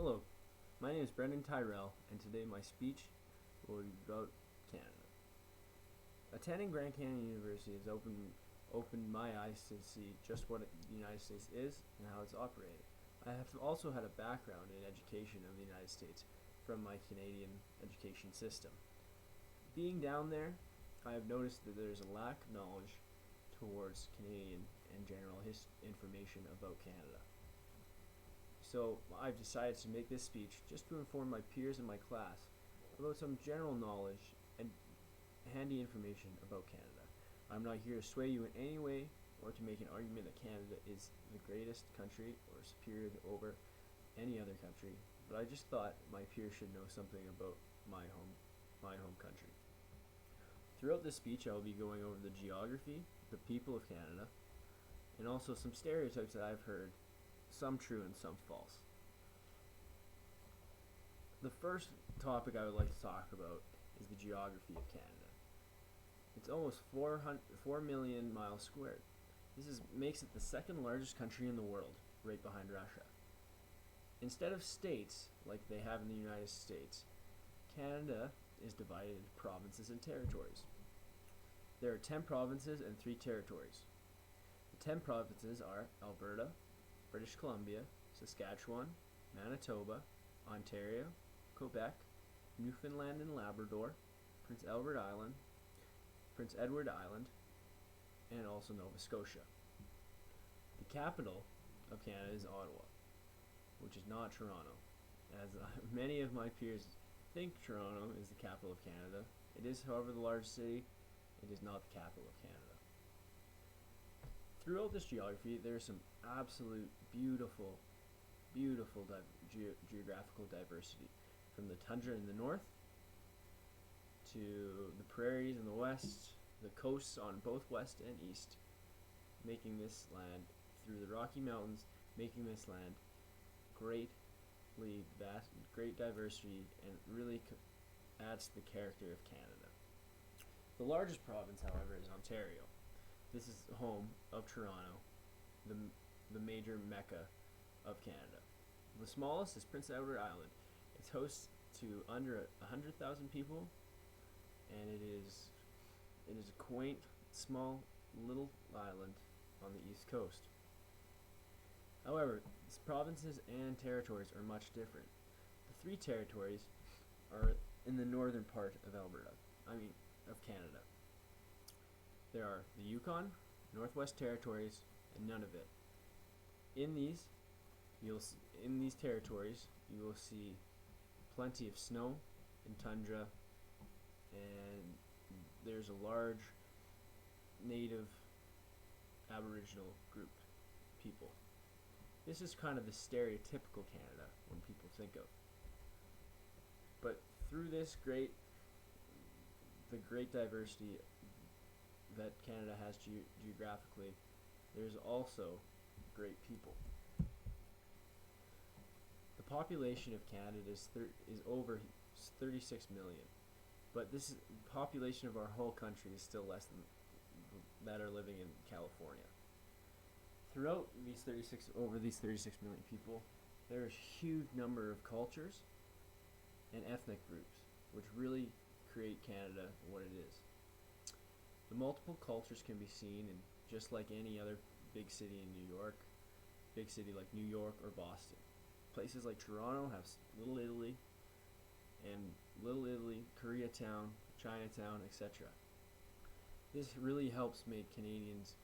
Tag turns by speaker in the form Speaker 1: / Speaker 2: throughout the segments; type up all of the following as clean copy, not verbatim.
Speaker 1: Hello, my name is Brendan Tyrrell, and today my speech will be about Canada. Attending Grand Canyon University has opened my eyes to see just what the United States is and how it's operated. I have also had a background in education of the United States from my Canadian education system. Being down there, I have noticed that there is a lack of knowledge towards Canadian and general information about Canada. So I've decided to make this speech just to inform my peers in my class about some general knowledge and handy information about Canada. I'm not here to sway you in any way or to make an argument that Canada is the greatest country or superior over any other country, but I just thought my peers should know something about my home country. Throughout this speech, I will be going over the geography, the people of Canada, and also some stereotypes that I've heard, some true and some false. The first topic I would like to talk about is the geography of Canada. It's almost 4 million miles squared. This makes it the second largest country in the world, right behind Russia. Instead of states like they have in the United States, Canada is divided into provinces and territories. There are 10 provinces and 3 territories. The 10 provinces are Alberta, British Columbia, Saskatchewan, Manitoba, Ontario, Quebec, Newfoundland and Labrador, Prince Edward Island, and also Nova Scotia. The capital of Canada is Ottawa, which is not Toronto, as many of my peers think Toronto is the capital of Canada. It is, however, the largest city. It is not the capital of Canada. Throughout this geography, there is some absolute beautiful geographical diversity, from the tundra in the north to the prairies in the west, the coasts on both west and east, making this land, through the Rocky Mountains, making this land great diversity, and really adds to the character of Canada. The largest province, however, is Ontario. This is the home of Toronto, the major mecca of Canada. The smallest is Prince Edward Island. It's host to under 100,000 people, and it is a quaint, small, little island on the east coast. However, its provinces and territories are much different. The 3 territories are in the northern part of Canada. There are the Yukon, Northwest Territories, and Nunavut. In these territories, you will see plenty of snow and tundra, and there's a large native Aboriginal group people. This is kind of the stereotypical Canada when people think of. But through the great diversity that Canada has geographically, there's also great people. The population of Canada is over 36 million, but this population of our whole country is still less than that are living in California. Throughout these 36 million people, there is a huge number of cultures and ethnic groups, which really create Canada what it is. The multiple cultures can be seen in just like any other big city in New York, big city like New York or Boston. Places like Toronto have Little Italy, Koreatown, Chinatown, etc. This really helps make Canadians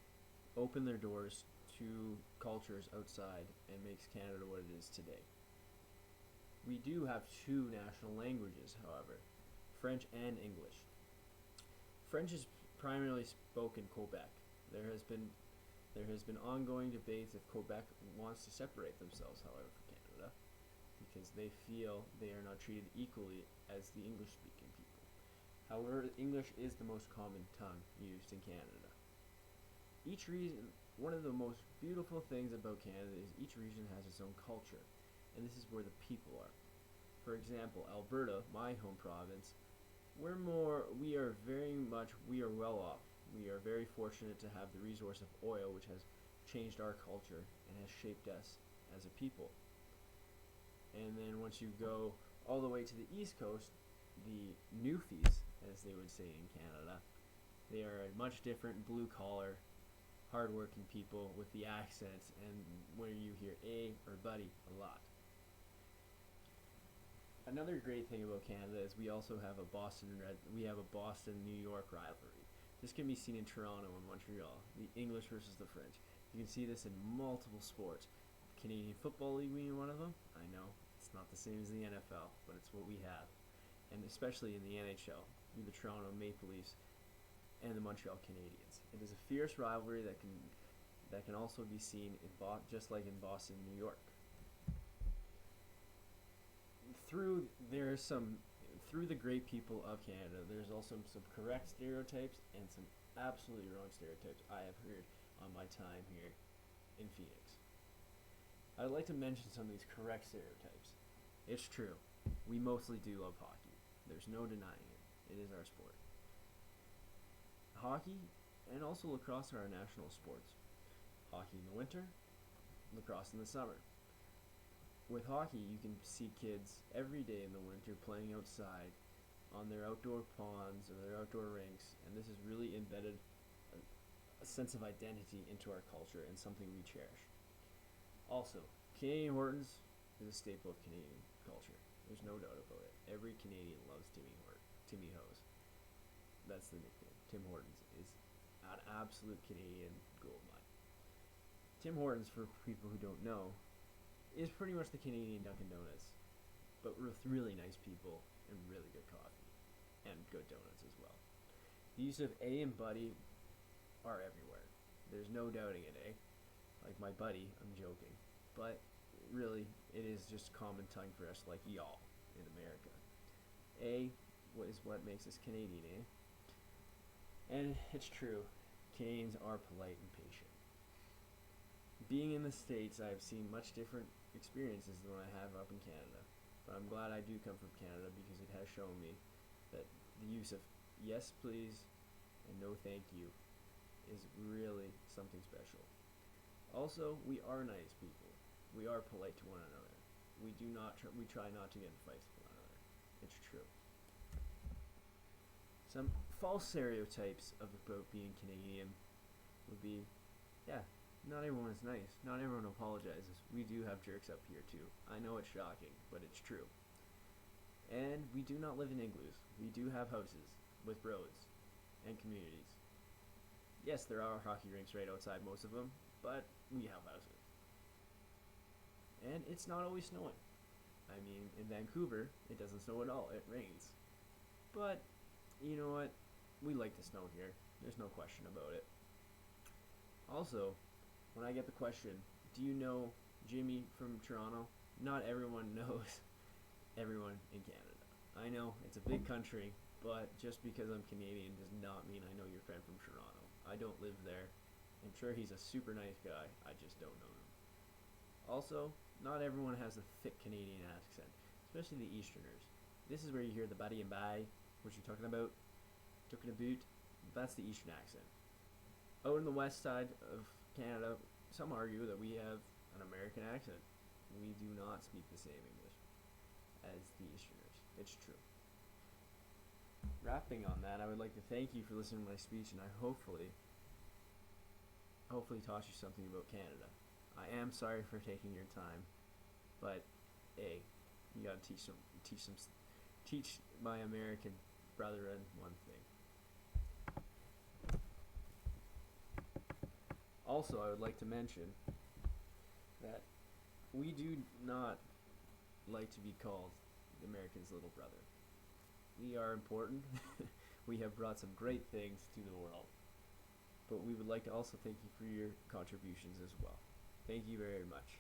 Speaker 1: open their doors to cultures outside and makes Canada what it is today. We do have 2 national languages, however, French and English. French is primarily spoken in Quebec. There has been ongoing debates if Quebec wants to separate themselves, however, from Canada, because they feel they are not treated equally as the English-speaking people. However, English is the most common tongue used in Canada. One of the most beautiful things about Canada is each region has its own culture, and this is where the people are. For example, Alberta, my home province, we are well off. We are very fortunate to have the resource of oil, which has changed our culture and has shaped us as a people. And then once you go all the way to the East Coast, the Newfies, as they would say in Canada, they are a much different blue-collar, hard-working people with the accents, and where you hear "a" or "buddy" a lot. Another great thing about Canada is we also have a Boston-New York rivalry. This can be seen in Toronto and Montreal, the English versus the French. You can see this in multiple sports. Canadian Football League being one of them. I know it's not the same as the NFL, but it's what we have, and especially in the NHL, with the Toronto Maple Leafs and the Montreal Canadiens. It is a fierce rivalry that can also be seen just like in Boston, New York. Through the great people of Canada, there's also some correct stereotypes and some absolutely wrong stereotypes I have heard on my time here in Phoenix. I'd like to mention some of these correct stereotypes. It's true. We mostly do love hockey. There's no denying it. It is our sport. Hockey and also lacrosse are our national sports. Hockey in the winter, lacrosse in the summer. With hockey, you can see kids every day in the winter playing outside on their outdoor ponds or their outdoor rinks, and this has really embedded a sense of identity into our culture and something we cherish. Also, Canadian Hortons is a staple of Canadian culture. There's no doubt about it. Every Canadian loves Timmy Hose. That's the nickname. Tim Hortons is an absolute Canadian goldmine. Tim Hortons, for people who don't know, is pretty much the Canadian Dunkin' Donuts, but with really nice people and really good coffee and good donuts as well. The use of "a" and "buddy" are everywhere. There's no doubting it, eh? Like my buddy, I'm joking, but really, it is just common tongue for us, like y'all in America. "A" is what makes us Canadian, eh? And it's true, Canadians are polite and patient. Being in the States, I have seen much different experiences than I have up in Canada, but I'm glad I do come from Canada because it has shown me that the use of "yes please" and "no thank you" is really something special. Also, we are nice people. We are polite to one another. We try not to get in fights with one another. It's true. Some false stereotypes about being Canadian would be, yeah, not everyone is nice. Not everyone apologizes. We do have jerks up here too. I know it's shocking, but it's true. And we do not live in igloos. We do have houses with roads and communities. Yes, there are hockey rinks right outside most of them, but we have houses. And it's not always snowing. I mean, in Vancouver, it doesn't snow at all. It rains. But, you know what? We like the snow here. There's no question about it. Also, when I get the question, do you know Jimmy from Toronto? Not everyone knows everyone in Canada. I know, it's a big country, but just because I'm Canadian does not mean I know your friend from Toronto. I don't live there. I'm sure he's a super nice guy. I just don't know him. Also, not everyone has a thick Canadian accent, especially the Easterners. This is where you hear the buddy and bye, what you talking about, talking about. That's the Eastern accent. Out in the west side of Canada, some argue that we have an American accent. We do not speak the same English as the Easterners. It's true. Wrapping on that, I would like to thank you for listening to my speech, and I hopefully taught you something about Canada. I am sorry for taking your time, but hey, you gotta teach my American brethren one thing. Also, I would like to mention that we do not like to be called America's little brother. We are important. We have brought some great things to the world. But we would like to also thank you for your contributions as well. Thank you very much.